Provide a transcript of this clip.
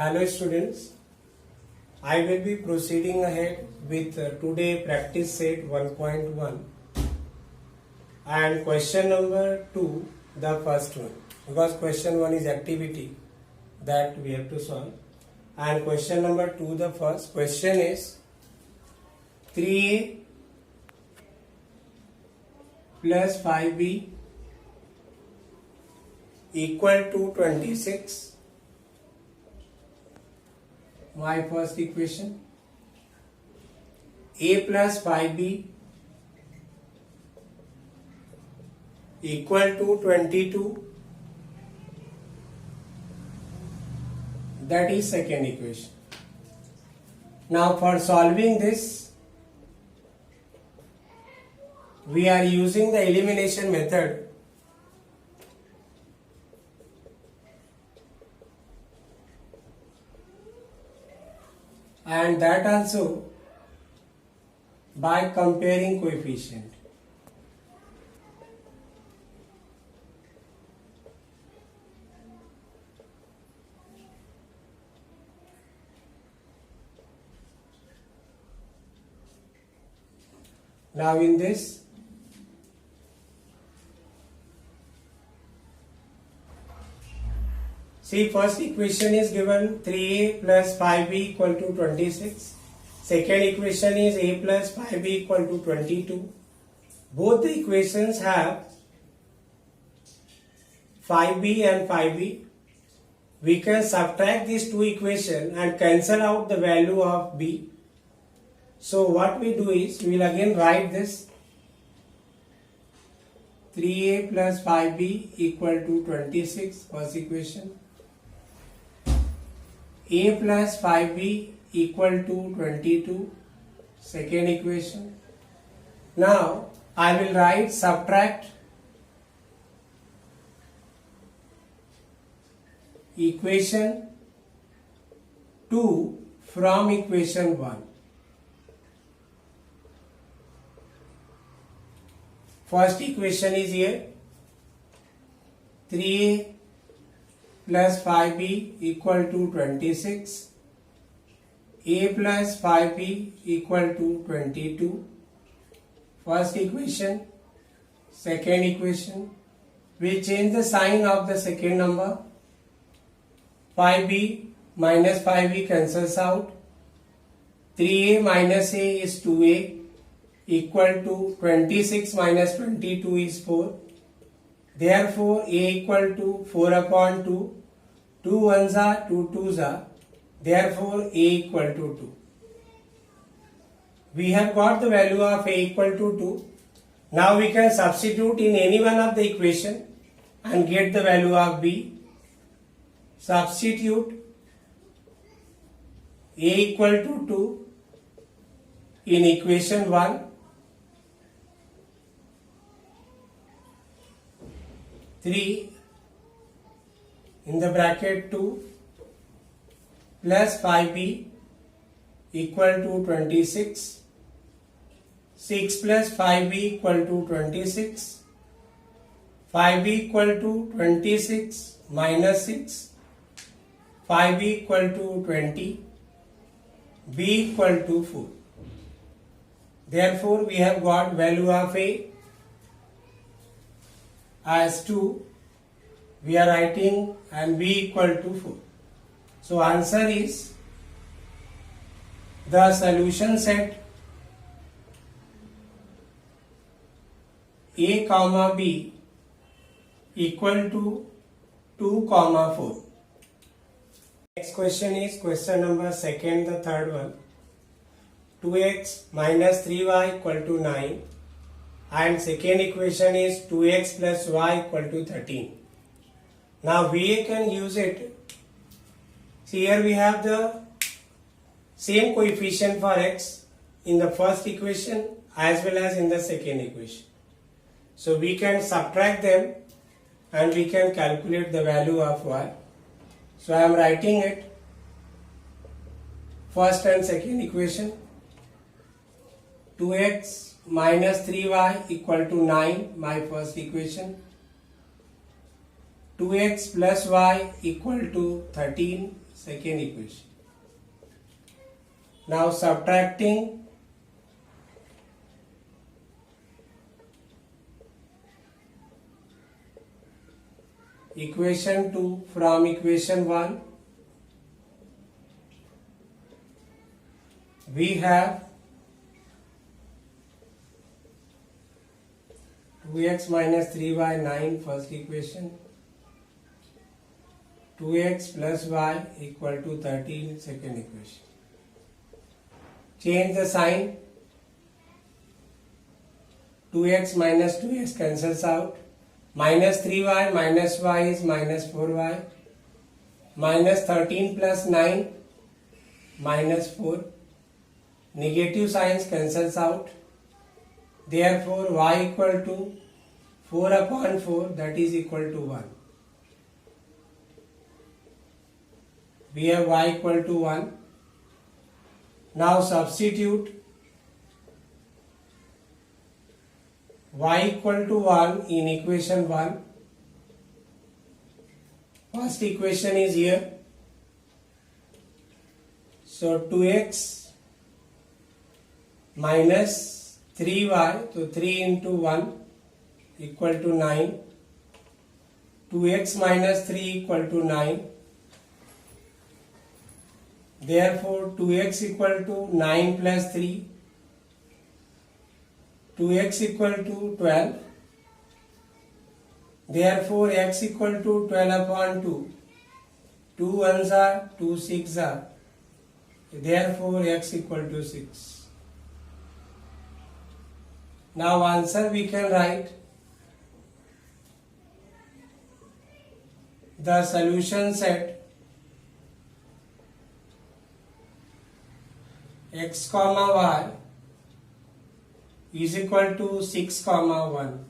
Hello students, I will be proceeding ahead with today practice set 1.1 and question number 2, the first one, because question 1 is activity that we have to solve, and question number 2, the first question is 3a plus 5b equal to 26. My first equation, a plus 5b equal to 22, that is second equation. Now for solving this, we are using the elimination method. And that also by comparing coefficient. Now in this, see, first equation is given 3a plus 5b equal to 26. Second equation is a plus 5b equal to 22. Both the equations have 5b and 5b. We can subtract these two equations and cancel out the value of b. So what we do is, we will again write this 3a plus 5b equal to 26, first equation. A plus 5b equal to 22, second equation. Now I will write subtract equation 2 from equation 1. First equation is here, 3a plus 5b equal to 26, a plus 5b equal to 22, first equation. Second equation, we change the sign of the second number, 5b minus 5b cancels out, 3a minus a is 2a equal to 26 minus 22 is 4. Therefore, a equal to 4 upon 2. 2 ones are 2 twos are. Therefore, a equal to 2. We have got the value of a equal to 2. Now we can substitute in any one of the equation and get the value of b. Substitute a equal to 2 in equation 1. 3 in the bracket 2 plus 5b equal to 26, 6 plus 5b equal to 26, 5b equal to 26 minus 6, 5b equal to 20, b equal to 4. Therefore, we have got value of a as 2, we are writing, and b equal to 4. So answer is the solution set a comma b equal to 2 comma 4. Next question is question number second, the third one. 2x minus 3y equal to 9. And second equation is 2x plus y equal to 13. Now we can use it. See, here we have the same coefficient for x in the first equation as well as in the second equation. So we can subtract them and we can calculate the value of y. So I am writing it, first and second equation. 2x minus 3y equal to 9, my first equation. 2x plus y equal to 13, second equation. Now subtracting equation 2 from equation 1, we have 2x minus 3y 9 first equation, 2x plus y equal to 13 second equation. Change the sign. 2x minus 2x cancels out. Minus 3y minus y is minus 4y. Minus 13 plus 9 minus 4. Negative signs cancels out. Therefore y equal to 4 upon 4, that is equal to 1. We have y equal to 1. Now substitute y equal to 1 in equation 1. First equation is here. So 2x minus 3y, so 3 into 1 equal to 9. 2x minus 3 equal to 9. Therefore 2x equal to 9 plus 3. 2x equal to 12. Therefore x equal to 12 upon 2. 2 ones are, 2 6 are. Therefore x equal to 6. Now answer we can write. The solution set x comma y is equal to 6 comma 1.